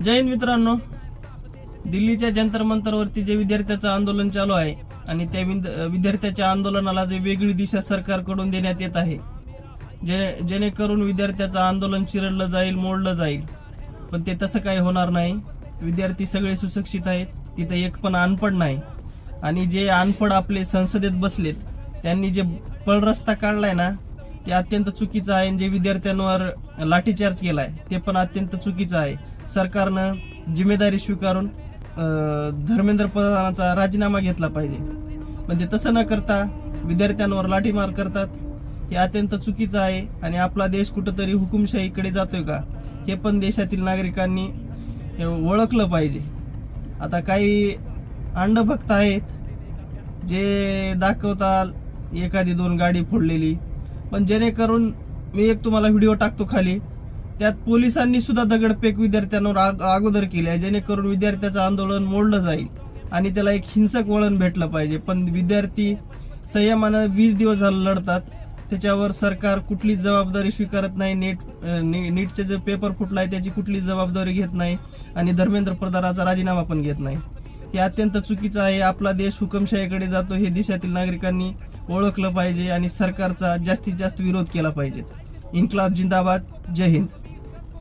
जय हिंद मित्रांनो, दिल्लीच्या जंतर मंतरवरती जे विद्यार्थ्यांचं आंदोलन चालू आहे आणि त्या विद्यार्थ्याच्या आंदोलनाला जे वेगळी दिशा सरकारकडून देण्यात येत आहे, जेणेकरून विद्यार्थ्याचं आंदोलन चिरडलं जाईल, मोडलं जाईल. पण ते तसं काही होणार नाही. विद्यार्थी सगळे सुशिक्षित आहेत, तिथे एक पण अनपढ नाही. आणि जे अनपढ आपले संसदेत बसलेत त्यांनी जे पळरस्ता काढलाय ना, ते अत्यंत चुकीचं आहे. जे विद्यार्थ्यांवर लाठीचार्ज केलाय ते पण अत्यंत चुकीचं आहे. सरकारनं जिम्मेदारी स्वीकारून धर्मेंद्र प्रधानाचा राजीनामा घेतला पाहिजे. पण ते तसं न करता विद्यार्थ्यांवर लाठीमार करतात, हे अत्यंत चुकीचं आहे. आणि आपला देश कुठंतरी हुकुमशाहीकडे जातोय का, हे पण देशातील नागरिकांनी ओळखलं पाहिजे. आता काही अंधभक्त आहेत जे दाखवतात एखादी दोन गाडी फोडलेली, पण जेणेकरून मी एक तुम्हाला व्हिडिओ टाकतो खाली, त्यात पोलिसांनी सुद्धा दगडफेक विद्यार्थ्यांवर अगोदर केली आहे, जेणेकरून विद्यार्थ्याचं आंदोलन मोडलं जाईल आणि त्याला एक हिंसक वळण भेटलं पाहिजे. पण विद्यार्थी संयमानं 20 दिवस झालं लढतात, त्याच्यावर सरकार कुठलीच जबाबदारी स्वीकारत नाही. नीटचे जे पेपर फुटलाय त्याची कुठलीच जबाबदारी घेत नाही आणि धर्मेंद्र प्रधानाचा राजीनामा पण घेत नाही. हे अत्यंत चुकीचं आहे. आपला देश हुकुमशाहीकडे जातो हे देशातील नागरिकांनी ओळखलं पाहिजे आणि सरकारचा जास्तीत जास्त विरोध केला पाहिजे. इन्क्लाब जिंदाबाद. जय हिंद.